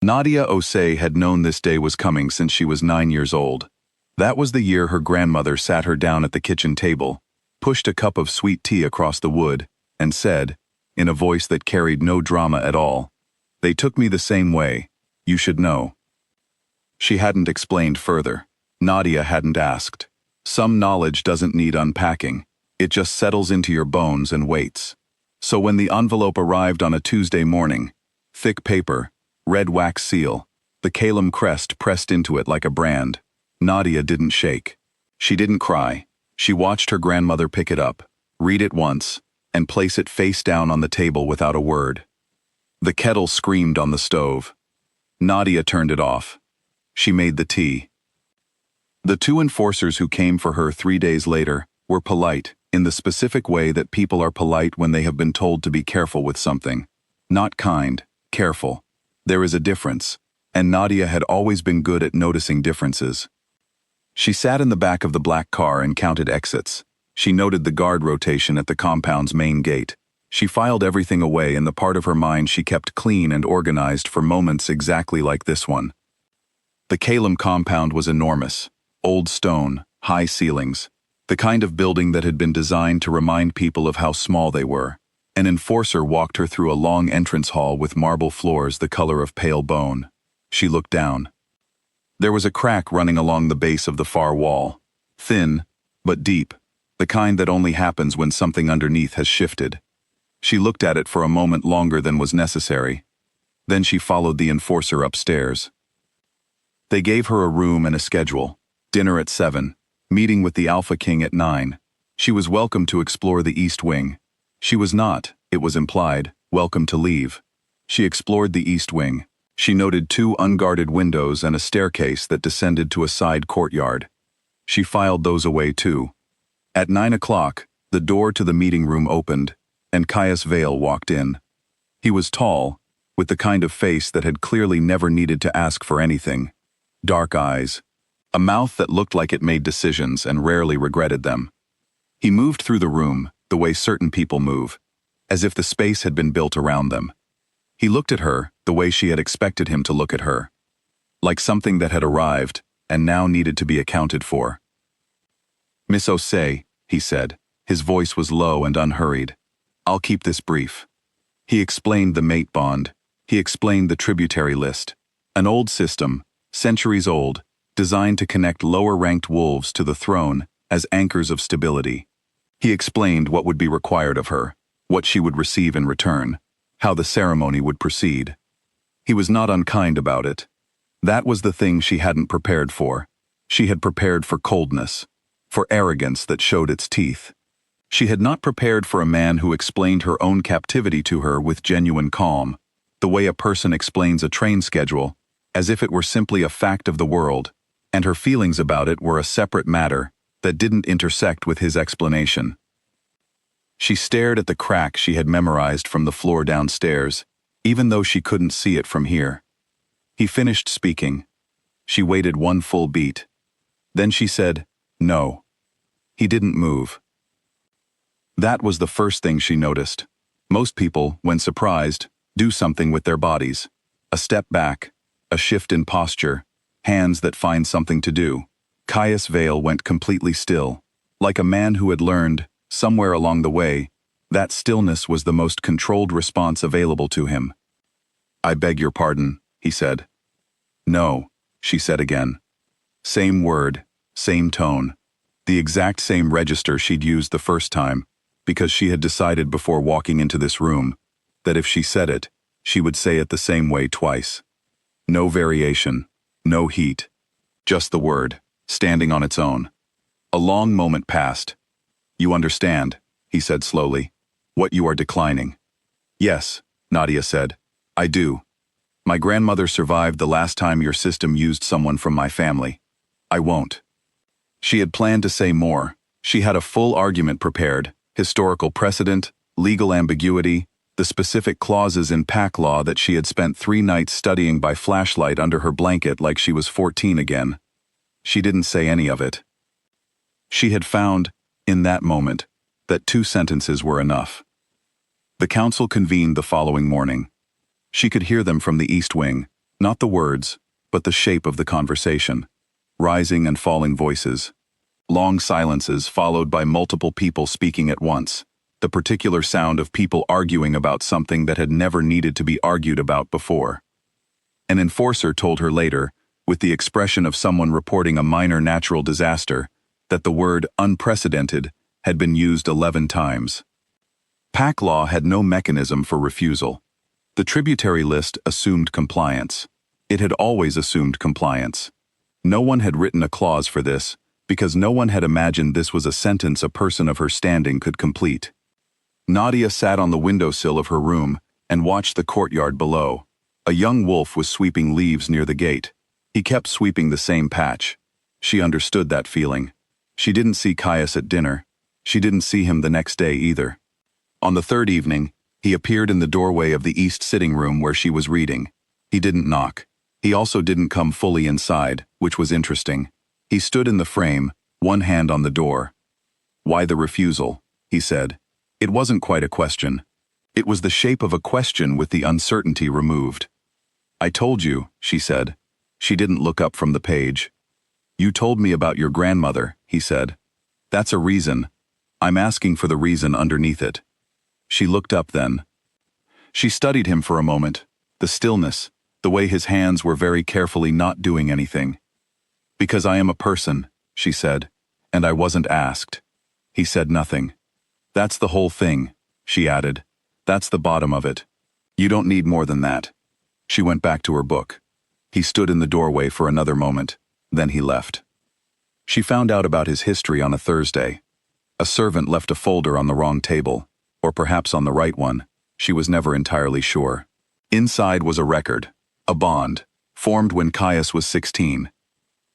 Nadia Osei had known this day was coming since she was 9 years old. That was the year her grandmother sat her down at the kitchen table, pushed a cup of sweet tea across the wood, and said, in a voice that carried no drama at all, "They took me the same way. You should know." She hadn't explained further. Nadia hadn't asked. Some knowledge doesn't need unpacking. It just settles into your bones and waits. So when the envelope arrived on a Tuesday morning, thick paper, red wax seal, the Caelum crest pressed into it like a brand, Nadia didn't shake. She didn't cry. She watched her grandmother pick it up, read it once, and place it face down on the table without a word. The kettle screamed on the stove. Nadia turned it off. She made the tea. The two enforcers who came for her 3 days later were polite, in the specific way that people are polite when they have been told to be careful with something. Not kind, careful. There is a difference, and Nadia had always been good at noticing differences. She sat in the back of the black car and counted exits. She noted the guard rotation at the compound's main gate. She filed everything away in the part of her mind she kept clean and organized for moments exactly like this one. The Caelum compound was enormous. Old stone, high ceilings. The kind of building that had been designed to remind people of how small they were. An enforcer walked her through a long entrance hall with marble floors the color of pale bone. She looked down. There was a crack running along the base of the far wall. Thin, but deep. The kind that only happens when something underneath has shifted. She looked at it for a moment longer than was necessary. Then she followed the enforcer upstairs. They gave her a room and a schedule. Dinner at 7. Meeting with the Alpha King at 9. She was welcome to explore the East Wing. She was not, it was implied, welcome to leave. She explored the East Wing. She noted 2 unguarded windows and a staircase that descended to a side courtyard. She filed those away too. At 9 o'clock, the door to the meeting room opened, and Caius Vael walked in. He was tall, with the kind of face that had clearly never needed to ask for anything. Dark eyes. A mouth that looked like it made decisions and rarely regretted them. He moved through the room, the way certain people move, as if the space had been built around them. He looked at her the way she had expected him to look at her. Like something that had arrived and now needed to be accounted for. "Miss Osei," he said. His voice was low and unhurried. "I'll keep this brief." He explained the mate bond. He explained the tributary list. An old system, centuries old, designed to connect lower-ranked wolves to the throne as anchors of stability. He explained what would be required of her, what she would receive in return, how the ceremony would proceed. He was not unkind about it. That was the thing she hadn't prepared for. She had prepared for coldness, for arrogance that showed its teeth. She had not prepared for a man who explained her own captivity to her with genuine calm, the way a person explains a train schedule, as if it were simply a fact of the world, and her feelings about it were a separate matter that didn't intersect with his explanation. She stared at the crack she had memorized from the floor downstairs, even though she couldn't see it from here. He finished speaking. She waited 1 full beat. Then she said, "No." He didn't move. That was the first thing she noticed. Most people, when surprised, do something with their bodies. A step back, a shift in posture, hands that find something to do. Caius Vael went completely still, like a man who had learned, somewhere along the way, that stillness was the most controlled response available to him. "I beg your pardon," he said. "No," she said again. Same word, same tone, the exact same register she'd used the first time, because she had decided before walking into this room that if she said it, she would say it the same way twice. No variation, no heat, just the word, standing on its own. A long moment passed. "You understand," he said slowly, "what you are declining." "Yes," Nadia said, "I do. My grandmother survived the last time your system used someone from my family. I won't." She had planned to say more. She had a full argument prepared, historical precedent, legal ambiguity, the specific clauses in pack law that she had spent 3 nights studying by flashlight under her blanket like she was 14 again. She didn't say any of it. She had found, in that moment, that 2 sentences were enough. The council convened the following morning. She could hear them from the East Wing, Not the words, but the shape of the conversation. Rising and falling voices. Long silences followed by multiple people speaking at once. The particular sound of people arguing about something that had never needed to be argued about before. An enforcer told her later, with the expression of someone reporting a minor natural disaster, that the word unprecedented had been used 11 times. Pack law had no mechanism for refusal. The tributary list assumed compliance. It had always assumed compliance. No one had written a clause for this, because no one had imagined this was a sentence a person of her standing could complete. Nadia sat on the windowsill of her room and watched the courtyard below. A young wolf was sweeping leaves near the gate. He kept sweeping the same patch. She understood that feeling. She didn't see Caius at dinner. She didn't see him the next day either. On the third evening, he appeared in the doorway of the east sitting room where she was reading. He didn't knock. He also didn't come fully inside, which was interesting. He stood in the frame, one hand on the door. "Why the refusal?" he said. It wasn't quite a question. It was the shape of a question with the uncertainty removed. "I told you," she said. She didn't look up from the page. "You told me about your grandmother," he said. "That's a reason. I'm asking for the reason underneath it." She looked up then. She studied him for a moment, the stillness, the way his hands were very carefully not doing anything. "Because I am a person," she said, "and I wasn't asked." He said nothing. "That's the whole thing," she added. "That's the bottom of it. You don't need more than that." She went back to her book. He stood in the doorway for another moment, then he left. She found out about his history on a Thursday. A servant left a folder on the wrong table, or perhaps on the right one. She was never entirely sure. Inside was a record, a bond, formed when Caius was 16.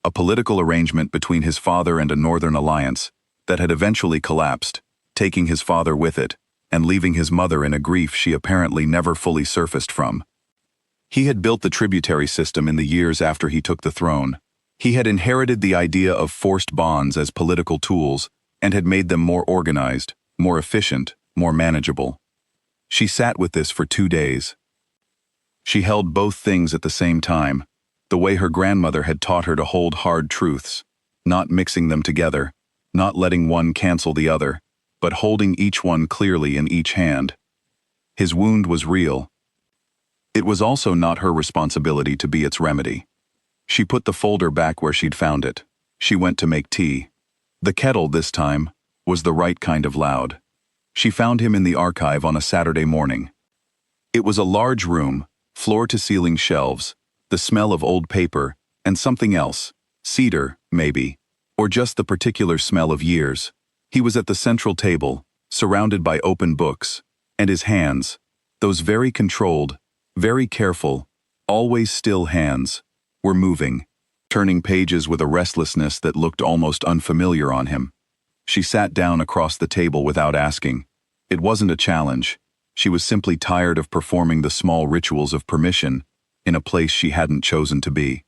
A political arrangement between his father and a northern alliance that had eventually collapsed, taking his father with it, and leaving his mother in a grief she apparently never fully surfaced from. He had built the tributary system in the years after he took the throne. He had inherited the idea of forced bonds as political tools and had made them more organized, more efficient, more manageable. She sat with this for 2 days. She held both things at the same time, the way her grandmother had taught her to hold hard truths, not mixing them together, not letting one cancel the other, but holding each one clearly in each hand. His wound was real. It was also not her responsibility to be its remedy. She put the folder back where she'd found it. She went to make tea. The kettle, this time, was the right kind of loud. She found him in the archive on a Saturday morning. It was a large room, floor-to-ceiling shelves, the smell of old paper, and something else, cedar, maybe, or just the particular smell of years. He was at the central table, surrounded by open books, and his hands, those very controlled, very careful, always still hands, were moving, turning pages with a restlessness that looked almost unfamiliar on him. She sat down across the table without asking. It wasn't a challenge. She was simply tired of performing the small rituals of permission in a place she hadn't chosen to be.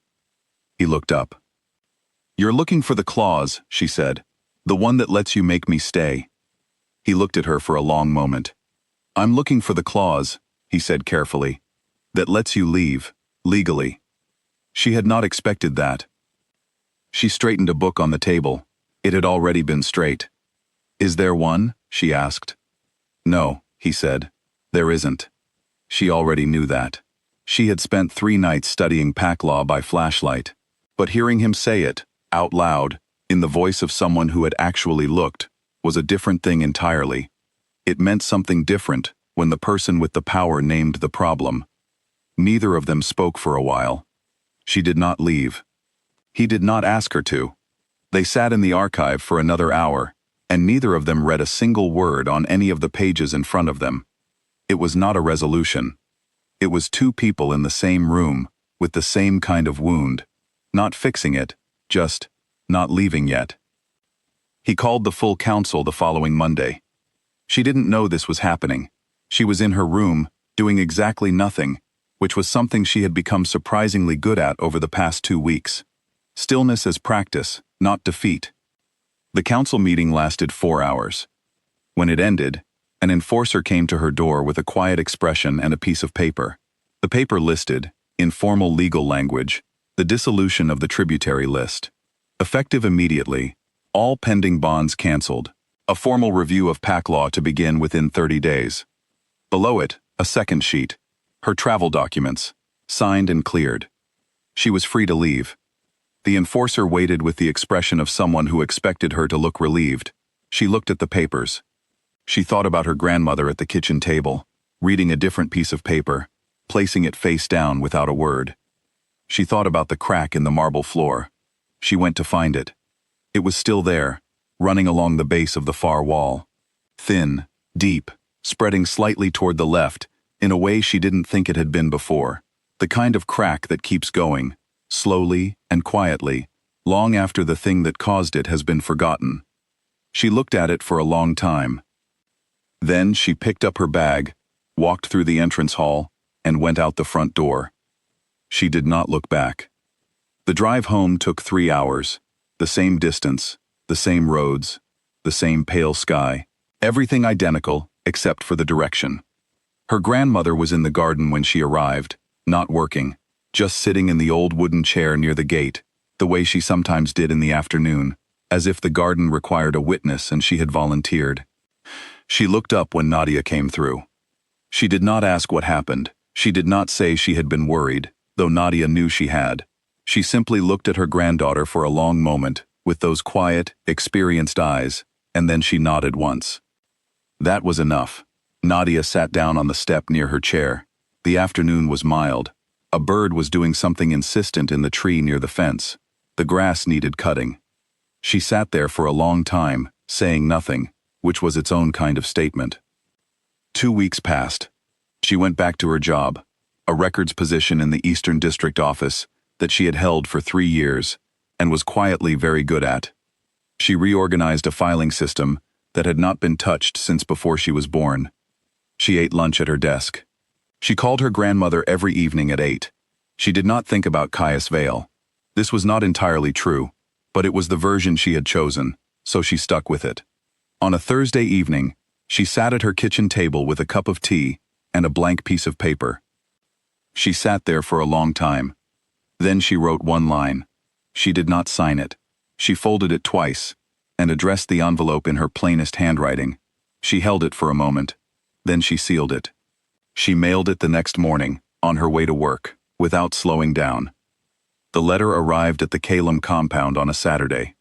He looked up. "You're looking for the clause," she said, "the one that lets you make me stay." He looked at her for a long moment. "I'm looking for the clause," he said carefully, "that lets you leave, legally." She had not expected that. She straightened a book on the table. It had already been straight. "Is there one?" she asked. "No," he said. "There isn't." She already knew that. She had spent 3 nights studying pack law by flashlight. But hearing him say it, out loud, in the voice of someone who had actually looked, was a different thing entirely. It meant something different when the person with the power named the problem. Neither of them spoke for a while. She did not leave. He did not ask her to. They sat in the archive for another hour, and neither of them read a single word on any of the pages in front of them. It was not a resolution. It was 2 people in the same room, with the same kind of wound, not fixing it, just not leaving yet. He called the full council the following Monday. She didn't know this was happening. She was in her room, doing exactly nothing, which was something she had become surprisingly good at over the past 2 weeks. Stillness as practice, not defeat. The council meeting lasted 4 hours. When it ended, an enforcer came to her door with a quiet expression and a piece of paper. The paper listed, in formal legal language, the dissolution of the tributary list. Effective immediately, all pending bonds cancelled. A formal review of PAC law to begin within 30 days. Below it, a second sheet. Her travel documents, signed and cleared. She was free to leave. The enforcer waited with the expression of someone who expected her to look relieved. She looked at the papers. She thought about her grandmother at the kitchen table, reading a different piece of paper, placing it face down without a word. She thought about the crack in the marble floor. She went to find it. It was still there, running along the base of the far wall. Thin, deep, spreading slightly toward the left, in a way she didn't think it had been before. The kind of crack that keeps going, slowly and quietly, long after the thing that caused it has been forgotten. She looked at it for a long time. Then she picked up her bag, walked through the entrance hall, and went out the front door. She did not look back. The drive home took 3 hours, the same distance, the same roads, the same pale sky, everything identical except for the direction. Her grandmother was in the garden when she arrived, not working, just sitting in the old wooden chair near the gate, the way she sometimes did in the afternoon, as if the garden required a witness and she had volunteered. She looked up when Nadia came through. She did not ask what happened. She did not say she had been worried, though Nadia knew she had. She simply looked at her granddaughter for a long moment, with those quiet, experienced eyes, and then she nodded once. That was enough. Nadia sat down on the step near her chair. The afternoon was mild. A bird was doing something insistent in the tree near the fence. The grass needed cutting. She sat there for a long time, saying nothing, which was its own kind of statement. 2 weeks passed. She went back to her job, a records position in the Eastern District office that she had held for 3 years and was quietly very good at. She reorganized a filing system that had not been touched since before she was born. She ate lunch at her desk. She called her grandmother every evening at 8. She did not think about Caius Vael. This was not entirely true, but it was the version she had chosen, so she stuck with it. On a Thursday evening, she sat at her kitchen table with a cup of tea and a blank piece of paper. She sat there for a long time. Then she wrote one line. She did not sign it. She folded it twice and addressed the envelope in her plainest handwriting. She held it for a moment. Then she sealed it. She mailed it the next morning, on her way to work, without slowing down. The letter arrived at the Caelum compound on a Saturday.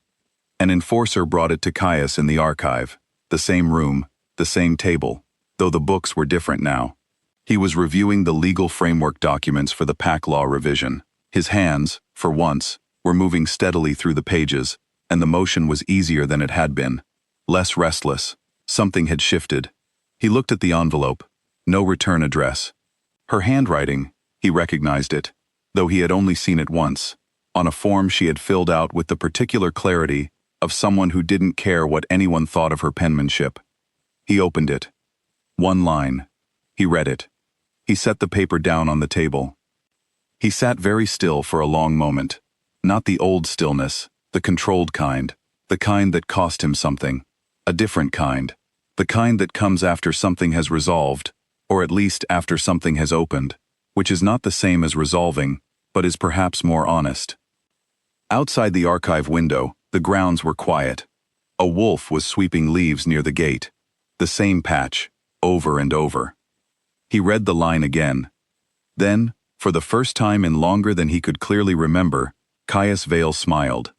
An enforcer brought it to Caius in the archive, the same room, the same table, though the books were different now. He was reviewing the legal framework documents for the PAC law revision. His hands, for once, were moving steadily through the pages, and the motion was easier than it had been. Less restless. Something had shifted. He looked at the envelope. No return address. Her handwriting, he recognized it, though he had only seen it once, on a form she had filled out with the particular clarity of someone who didn't care what anyone thought of her penmanship. He opened it. One line. He read it. He set the paper down on the table. He sat very still for a long moment. Not the old stillness, the controlled kind, the kind that cost him something. A different kind. The kind that comes after something has resolved, or at least after something has opened, which is not the same as resolving, but is perhaps more honest. Outside the archive window, the grounds were quiet. A wolf was sweeping leaves near the gate. The same patch, over and over. He read the line again. Then, for the first time in longer than he could clearly remember, Caius Vael smiled.